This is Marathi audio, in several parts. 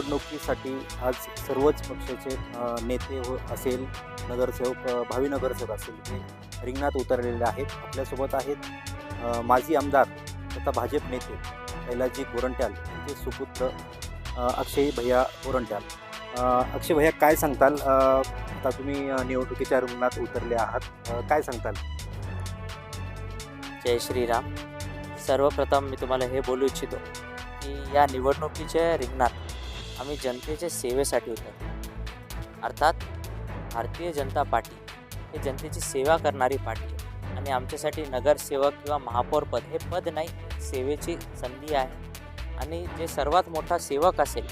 निवडणुकीसाठी आज सर्वच पक्षाचे नेते असेल, नगरसेवक, भावी नगरसेवक असेल, हे रिंगणात उतरलेले आहेत. आपल्यासोबत आहेत माजी आमदार तथा भाजप नेते कैलासजी गोरंट्याल यांचे सुपुत्र अक्षय भैया गोरंट्याल. अक्षय भैया, काय सांगताल? आता तुम्ही निवडणुकीच्या रिंगणात उतरले आहात, काय सांगताल? जय श्रीराम. सर्वप्रथम मी तुम्हाला हे बोलू इच्छितो की या निवडणुकीच्या रिंगणात आम्ही जनतेच्या सेवेसाठी उतरतो. अर्थात भारतीय जनता पार्टी हे जनतेची सेवा करणारी पार्टी आहे आणि आमच्यासाठी नगरसेवक किंवा महापौर पद हे पद नाही, सेवेची संधी आहे. आणि जे सर्वात मोठा सेवक असेल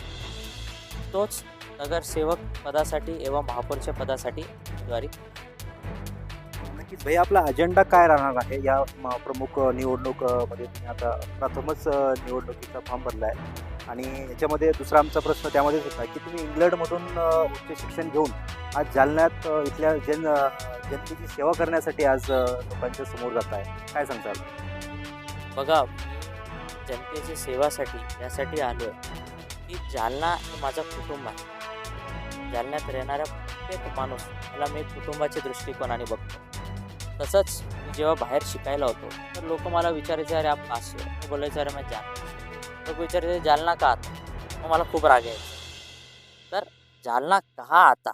तोच नगरसेवक पदासाठी एवं महापौरच्या पदासाठी उमेदवारी. नक्कीच भैया, आपला अजेंडा काय राहणार आहे या प्रमुख निवडणूक मध्ये? तुम्ही आता प्रथमच निवडणुकीचा फॉर्म भरला आहे आणि याच्यामध्ये दुसरा आमचा प्रश्न त्यामध्येच होता की तुम्ही इंग्लंडमधून उच्च शिक्षण घेऊन आज जालन्यात इथल्या जनतेची सेवा करण्यासाठी आज लोकांच्या समोर जात आहे, काय सांगताल? बघा, जनतेची सेवासाठी यासाठी आलो आहे की जालना हे माझं कुटुंब आहे. जालन्यात राहणाऱ्या प्रत्येक माणूस याला मी कुटुंबाच्या दृष्टिकोनाने बघतो. तसंच मी जेव्हा बाहेर शिकायला होतो तर लोक मला विचारायचे, अरे आप कहाँ से हो? मी बोलायचं, अरे मैं जालना. लोक विचारायचे, जालना का आता? मग मला खूप राग यायचा. तर जालना कहाँ आता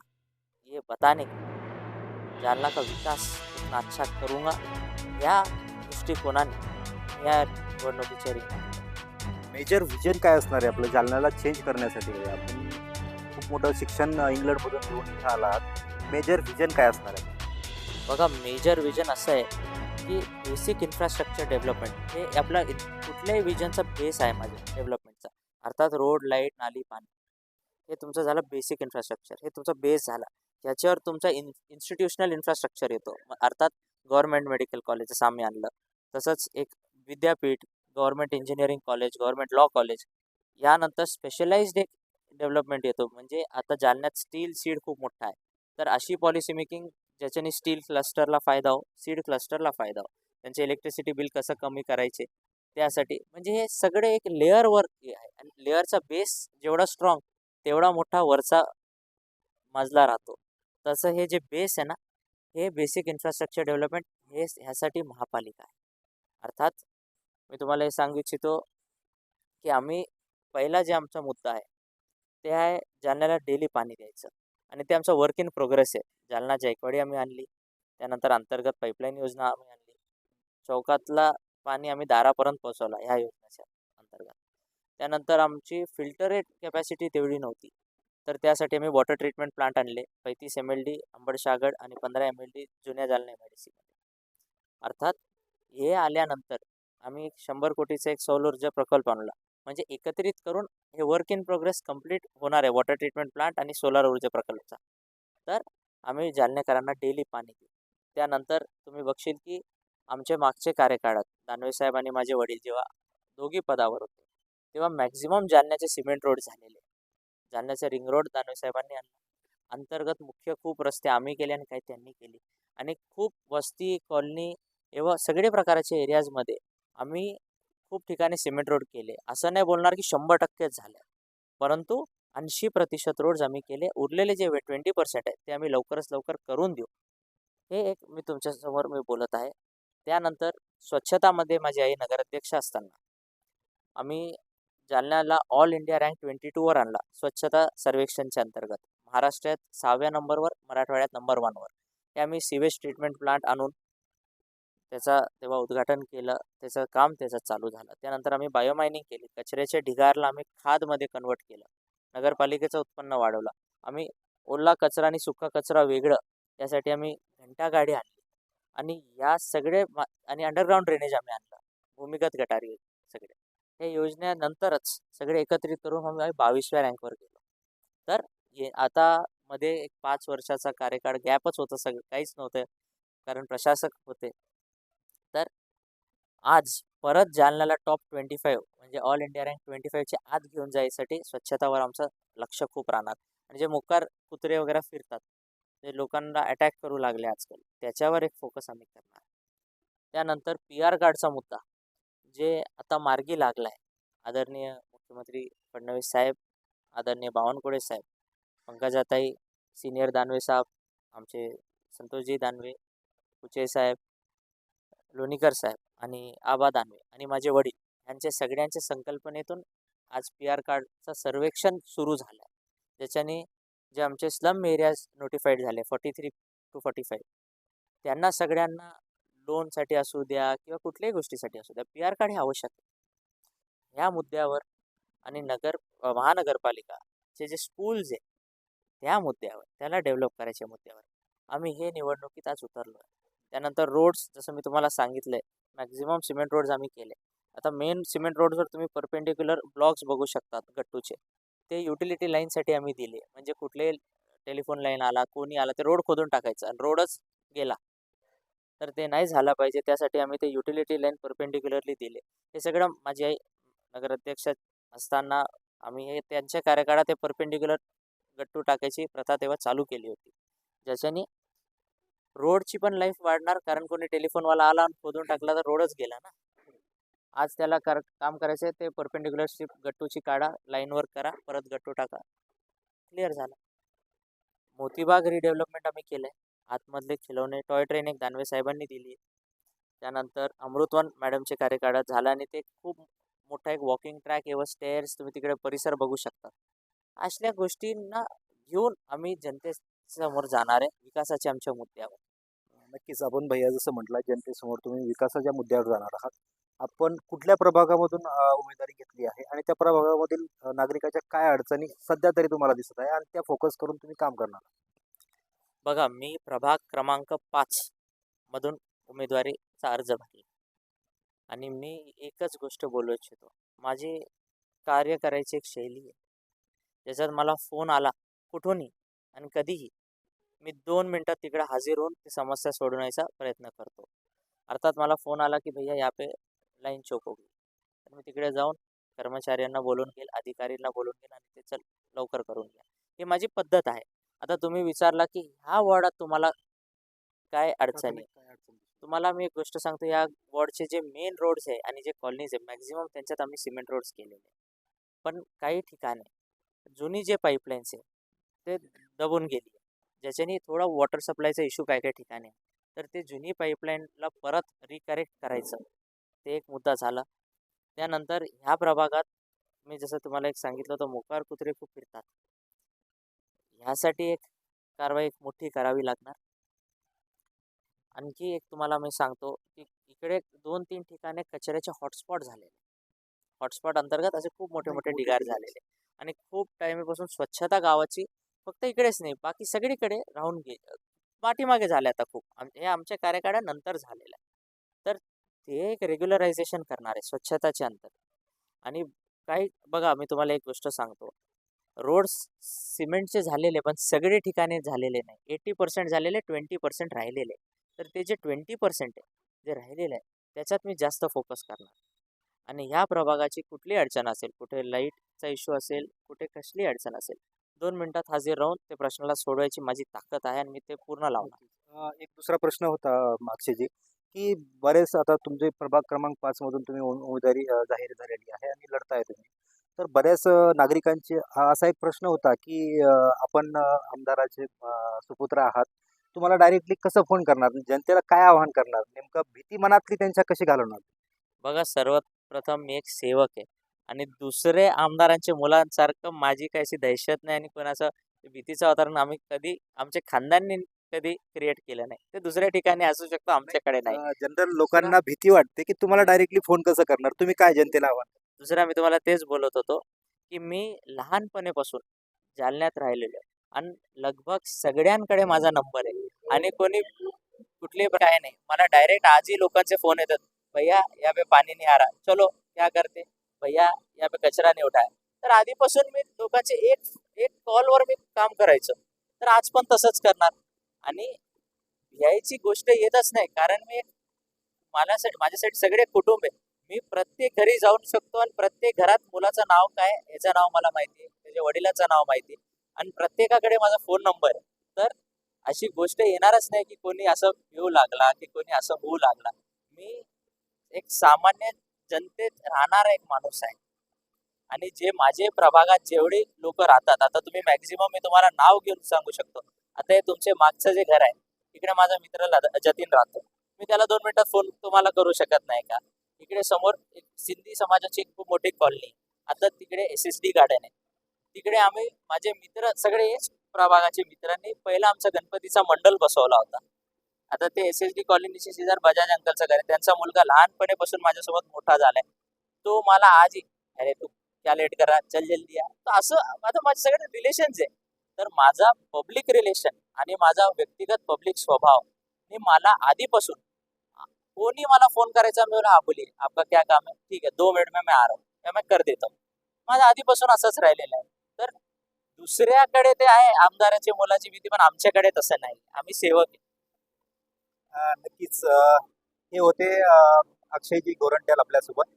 ये बताने का, जालना का विकास इतना अच्छा करूँगा या दृष्टिकोनाने या निवडणुकीच्या रिंगणात. मेजर व्हिजन काय असणार आहे आपलं जालन्याला चेंज करण्यासाठी? आपण खूप मोठं शिक्षण इंग्लंडमधून घेऊन इथं आलात, मेजर व्हिजन काय असणार आहे? बघा, मेजर विजन असं आहे की बेसिक इन्फ्रास्ट्रक्चर डेव्हलपमेंट हे आपला कुठल्याही विजनचा बेस आहे माझ्या डेव्हलपमेंटचा. अर्थात रोड, लाईट, नाली, पाणी हे तुमचं झालं बेसिक इन्फ्रास्ट्रक्चर, हे तुमचा बेस झाला. याच्यावर तुमचा इन्स्टिट्यूशनल इन्फ्रास्ट्रक्चर येतो. अर्थात गव्हर्नमेंट मेडिकल कॉलेज जसं आम्ही आणलं, तसंच एक विद्यापीठ, government engineering college, government law college. यानंतर स्पेशलाइज्ड एक डेव्हलपमेंट येतो. म्हणजे आता जालन्यात स्टील सीड खूप मोठा आहे, तर अशी पॉलिसी मेकिंग ज्याच्याने स्टील क्लस्टरला फायदा हो, सीड क्लस्टरला फायदा हो, त्यांचे इलेक्ट्रिसिटी बिल कसं कमी करायचे त्यासाठी. म्हणजे हे सगळे एक लेअरवर आहे आणि लेअरचा बेस जेवढा स्ट्रॉंग तेवढा मोठा वरचा मजला राहतो. तसं हे जे बेस आहे ना, हे बेसिक इन्फ्रास्ट्रक्चर डेव्हलपमेंट हे ह्यासाठी महापालिका आहे. अर्थात मी तुम्हाला हे सांगू इच्छितो की आम्ही पहिला जे आमचा मुद्दा आहे ते आहे जालन्याला डेली पाणी द्यायचं आणि ते आमचं वर्क इन प्रोग्रेस आहे. जालना जायकवाडी आम्ही आणली, त्यानंतर अंतर्गत पाईपलाईन योजना आम्ही आणली, चौकातला पाणी आम्ही दारापर्यंत पोहोचवला ह्या योजनेच्या अंतर्गत. त्यानंतर आमची फिल्टरेट कॅपॅसिटी तेवढी नव्हती, तर त्यासाठी आम्ही वॉटर ट्रीटमेंट प्लांट आणले 35 MLD अंबडशागड आणि 15 MLD जुन्या जालना MIDCमध्ये. अर्थात हे आल्यानंतर आम्ही 100 कोटीचा एक सौर ऊर्जा प्रकल्प आणला. म्हणजे एकत्रित करून हे वर्क इन प्रोग्रेस कंप्लीट होणार आहे वॉटर ट्रीटमेंट प्लांट आणि सोलार ऊर्जा प्रकल्पचा. तर आम्ही जालन्याकरांना डेली पाणी देऊ. त्यानंतर तुम्ही बघशील की आमच्या मागच्या कार्यकाळात दानवेसाहेब आणि माझे वडील जेव्हा दोघी पदावर होते तेव्हा मॅक्झिमम जालन्याचे सिमेंट रोड झालेले. जालन्याचे रिंग रोड दानवेसाहेबांनी आणला. अंतर्गत मुख्य खूप रस्ते आम्ही केले आणि काही त्यांनी केले. आणि खूप वस्ती, कॉलनी एवढं सगळे प्रकारच्या एरियाजमध्ये आम्ही खूप ठिकाणी सिमेंट रोड केले. असं नाही बोलणार की 100%च झाल्या, परंतु 80% रोड्स आम्ही केले. उरलेले जे 20% आहेत ते आम्ही लवकरच लवकर करून देऊ. हे एक मी तुमच्यासमोर बोलत आहे. त्यानंतर स्वच्छतामध्ये माझी आई नगराध्यक्ष असताना आम्ही जालन्याला ऑल इंडिया रँक 22वर आणला स्वच्छता सर्वेक्षणच्या अंतर्गत. महाराष्ट्रात 6व्या नंबरवर, मराठवाड्यात नंबर 1वर. हे आम्ही सिवेज ट्रीटमेंट प्लांट आणून त्याचा तेव्हा उद्घाटन केलं, त्याचं काम त्याचं चालू झालं. त्यानंतर आम्ही बायोमायनिंग केली, कचऱ्याच्या ढिगारला आम्ही खादमध्ये कन्वर्ट केलं, नगरपालिकेचं उत्पन्न वाढवलं. आम्ही ओला कचरा आणि सुका कचरा वेगळं यासाठी आम्ही घंटागाडी आणली आणि या सगळे आणि अंडरग्राऊंड ड्रेनेज आम्ही आणलं, भूमिगत गटारी सगळे. हे योजनेनंतरच सगळे एकत्रित करून आम्ही 22व्या रँकवर गेलो. तर आता मध्ये एक 5 वर्षाचा कार्यकाळ गॅपच होतं, सगळं काहीच नव्हतं कारण प्रशासक होते. तर आज परत जालन्याला टॉप 25 म्हणजे ऑल इंडिया रँक 25च्या आत घेऊन जायसाठी स्वच्छतावर आमचं लक्ष खूप राहणार. आणि जे मोकार कुत्रे वगैरे फिरतात, ते लोकांना अटॅक करू लागले आजकाल, त्याच्यावर एक फोकस आम्ही करणार. त्यानंतर PR कार्डचा मुद्दा जे आता मार्गी लागला आहे, आदरणीय मुख्यमंत्री फडणवीस साहेब आदरणीय बावनकुळे साहेब, पंकजाताई, सिनियर दानवे साहेब, आमचे संतोषजी दानवे, कुचे साहेब, लोणीकर साहेब आणि आबा दानवे आणि माझे वडील यांच्या सगळ्यांच्या संकल्पनेतून आज पी आर कार्डचं सर्वेक्षण सुरू झालं आहे. ज्याच्याने जे आमचे स्लम एरियाज नोटिफाईड झाले 43 to 45 त्यांना सगळ्यांना लोनसाठी असू द्या किंवा कुठल्याही गोष्टीसाठी असू द्या पी आर कार्ड हे आवश्यक आहे. ह्या मुद्द्यावर आणि महानगरपालिकाचे जे स्कूल्स आहे त्या मुद्द्यावर त्याला डेव्हलप करायच्या मुद्द्यावर आम्ही हे निवडणुकीत आज उतरलो आहे. त्यानंतर रोड्स जसं मी तुम्हाला सांगितलं आहे मॅक्झिमम सिमेंट रोड्स आम्ही केले. आता मेन सिमेंट रोडवर तुम्ही परपेंडिक्युलर ब्लॉक्स बघू शकतात गट्टूचे, ते युटिलिटी लाईनसाठी आम्ही दिले. म्हणजे कुठलेही टेलिफोन लाईन आला कोणी आला ते रोड खोदून टाकायचं आणि रोडच गेला तर ते नाही झालं पाहिजे. त्यासाठी आम्ही ते युटिलिटी लाईन परपेंडिक्युलरली दिले. हे सगळं माझी आई नगराध्यक्ष असताना आम्ही हे त्यांच्या कार्यकाळात ते परपेंडिक्युलर गट्टू टाकायची प्रथा तेव्हा चालू केली होती. ज्याच्याने रोडची पण लाईफ वाढणार, कारण कोणी टेलिफोनवाला आला आणि खोदून टाकला तर रोडच गेला ना. आज त्याला काम करायचं आहे ते परपेंडिक्युलर स्ट्रीप गट्टूची काढा, लाईनवर करा, परत गट्टू टाका, क्लिअर झाला. मोतीबाग रिडेव्हलपमेंट आम्ही केलं आहे. आतमधले खिलौने टॉय ट्रेन एक दानवे साहेबांनी दिली. त्यानंतर अमृतवन मॅडमचे कार्यकाळात झालं आणि ते खूप मोठा एक वॉकिंग ट्रॅक एवं स्टेअर्स तुम्ही तिकडे परिसर बघू शकता. अशा गोष्टींना घेऊन आम्ही जनतेसमोर जाणार आहे विकासाच्या आमच्या मुद्द्यावर. नक्कीच आपण भैया जसं म्हटलं जनतेसमोर तुम्ही विकासाच्या मुद्द्यावर जाणार आहात. आपण कुठल्या प्रभागामधून उमेदवारी घेतली आहे आणि त्या प्रभागामधील नागरिकाच्या काय अडचणी सध्या तरी तुम्हाला दिसत आहे आणि त्या फोकस करून तुम्ही काम करणार? बघा, मी प्रभाग क्रमांक 5 मधून उमेदवारीचा अर्ज भरला आणि मी एकच गोष्ट बोलू इच्छितो. माझी कार्य करायची एक शैली आहे, ज्याच्यात मला फोन आला कुठूनही आणि कधीही मी 2 मिनटात तिकडे हजर होऊन ती समस्या सोडवण्याचा प्रयत्न करतो. अर्थात मला फोन आला की भैया यहाँ पे लाईन चौक होगी, तर मी तिकडे जाऊन कर्मचाऱ्यांना बोलून घेईल, अधिकाऱ्यांना बोलून घेईल आणि ते चल लवकर करून घ्या. ही माझी पद्धत आहे. आता तुम्ही विचारला की ह्या वॉर्डात तुम्हाला काय अडचणी, तुम्हाला मी एक गोष्ट सांगतो. या वॉर्डचे जे मेन रोड्स आहे आणि जे कॉलनीज आहे मॅक्झिमम त्यांच्यात आम्ही सिमेंट रोड्स केलेले आहे. पण काही ठिकाणी जुनी जे पाईपलाईन्स आहे ते दबून गेली आहे, ज्याच्याने थोडा वॉटर सप्लायचा इश्यू काय काय ठिकाणी आहे. तर ते जुनी पाईपलाईनला परत रिकरेक्ट करायचं, ते एक मुद्दा झाला. त्यानंतर ह्या प्रभागात मी जसं तुम्हाला एक सांगितलं होतं मोकार कुत्रे खूप फिरतात. ह्यासाठी एक कारवाई एक मोठी करावी लागणार. आणखी एक तुम्हाला मी सांगतो की इकडे 2-3 ठिकाणी कचऱ्याचे हॉटस्पॉट झालेले. हॉटस्पॉट अंतर्गत असे खूप मोठे मोठे ढिगार झालेले आणि खूप टाइमपासून स्वच्छता गावाची फक्त इकडेच नाही बाकी सगळीकडे राहून पाठीमागे झाले आता खूप. हे आमच्या कार्यकाळानंतर झालेलं आहे. तर ते एक रेग्युलरायझेशन करणार आहे स्वच्छताचे अंतर. आणि काही बघा, मी तुम्हाला एक गोष्ट सांगतो. रोड्स सिमेंटचे झालेले पण सगळे ठिकाणी झालेले नाही. 80% झालेले, 20% राहिलेले. तर ते जे 20% आहे जे राहिलेलं आहे त्याच्यात मी जास्त फोकस करणार. आणि ह्या प्रभागाची कुठली अडचण असेल, कुठे लाईटचा इश्यू असेल, कुठे कसली अडचण असेल, 2 मिनिटात हजर राहून ते प्रश्नाला सोडवायची माझी ताकद आहे आणि मी ते पूर्ण लावणार. एक दुसरा प्रश्न होता मागशेजी, की बरेच आता तुमचे प्रभाग क्रमांक 5 मधून तुम्ही उमेदवारी जाहीर झालेली आहे आणि लढताय तुम्ही. तर बऱ्याच नागरिकांचे हा असा एक प्रश्न होता की आपण आमदाराचे सुपुत्र आहात. तुम्हाला डायरेक्टली कसं फोन करणार? जनतेला काय आवाहन करणार? नेमकं भीती मनातली त्यांच्या कशी घालवणार? बघा, सर्वप्रथम मी एक सेवक आहे आणि दुसरे आमदारांच्या मुलांसारखं माझी काही अशी दहशत नाही आणि कोणाचं भीतीचं वातावरण आम्ही कधी आमच्या खानदानी कधी क्रिएट केलं नाही. ते दुसऱ्या ठिकाणी असू शकतो, आमच्याकडे नाही. जनरल लोकांना भीती वाटते की तुम्हाला डायरेक्टली फोन कसं करणार? तुम्ही काय जनतेला आव्हान? दुसरा मी तुम्हाला तेच बोलत होतो की मी लहानपणीपासून जालन्यात राहिलेलो आहे आणि लगभग सगळ्यांकडे माझा नंबर आहे आणि कोणी कुठली काय नाही. मला डायरेक्ट आजही लोकांचे फोन येतात, भैया यहाँ पे पाणी नहीं आ रहा, चलो क्या करते, भैया यहाँ पे कचरा नहीं उठाया. तर आधीपासून मी लोकांचे एक एक कॉलवर मी काम करायचं, तर आज पण तसंच करणार. आणि यायची गोष्ट येतच नाही, कारण मी माझ्यासाठी सगळे कुटुंब आहे. मी प्रत्येक घरी जाऊन शकतो आणि प्रत्येक घरात मुलाचं नाव काय याचं नाव मला माहिती आहे, त्याच्या वडिलाचं नाव माहिती आहे आणि प्रत्येकाकडे माझा फोन नंबर आहे. तर अशी गोष्ट येणारच नाही की कोणी असं येऊ लागला की कोणी असं होऊ लागला. मी एक सामान्य जनतेत राहणारा एक माणूस आहे आणि जे माझे प्रभागात जेवढे लोक राहतात, आता तुम्ही मॅक्झिमम मी तुम्हाला नाव घेऊन सांगू शकतो. आता हे तुमचे मागचं जे घर आहे, इकडे माझा मित्र जतीन राहतो. मी त्याला 2 मिनिटात फोन तुम्हाला करू शकत नाही का? इकडे समोर एक सिंधी समाजाची एक खूप मोठी कॉलनी, आता तिकडे SSD गार्डन आहे. तिकडे आम्ही माझे मित्र सगळे प्रभागाचे मित्रांनी पहिला आमचा गणपतीचा मंडल बसवला होता. आता ते SSD कॉलनीचे शेजार बजाज अंकलचं घर आहे. त्यांचा मुलगा लहानपणीपासून माझ्यासोबत मोठा झालाय. तो मला आजही, अरे तू क्या लेट करा, चल जल्दी या. तर असं आता माझे सगळे रिलेशन्स आहे. तर माझा पब्लिक रिलेशन आणि माझा व्यक्तिगत पब्लिक स्वभाव हे मला आधीपासून कोणी मला फोन करायचा, मी बोला हाँ बोलिए आपका क्या काम है, ठीक है 2 मिनट में मैं आ रहा हूँ या मैं कर देता हूँ. माझा आधीपासून असंच राहिलेलं आहे. तर दुसऱ्याकडे ते आहे आमदाराची मुलाची भीती, पण आमच्याकडे तसं नाही. आम्ही सेवक आहे. नक्कीच हे होते अक्षयजी गोरंट्याल आपल्यासोबत.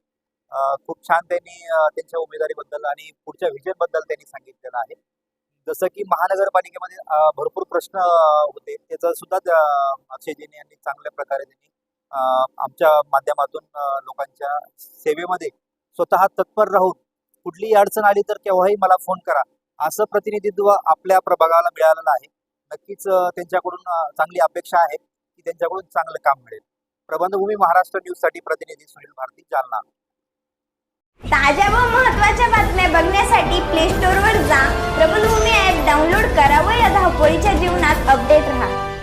खूप छान त्यांनी त्यांच्या उमेदवारीबद्दल आणि पुढच्या व्हिजनबद्दल त्यांनी सांगितलेलं आहे. जसं की महानगरपालिकेमध्ये भरपूर प्रश्न होते, त्याचा सुद्धा अक्षयजींनी यांनी चांगल्या प्रकारे त्यांनी आमच्या माध्यमातून लोकांच्या सेवेमध्ये स्वतः तत्पर राहून कुठलीही अडचण आली तर केव्हाही मला फोन करा असं प्रतिनिधित्व आपल्या प्रभागाला मिळालेलं आहे. नक्कीच त्यांच्याकडून चांगली अपेक्षा आहे की त्यांच्याकडून चांगलं काम मिळेल. प्रबंधभूमी महाराष्ट्र न्यूजसाठी प्रतिनिधी सुनील भारती, जालना. ताज्या व महत्त्वाच्या बातम्या बघण्यासाठी प्ले स्टोअरवर जा, प्रबलभूमी ॲप डाउनलोड करा व या धावपळीच्या जीवनात अपडेट राहा.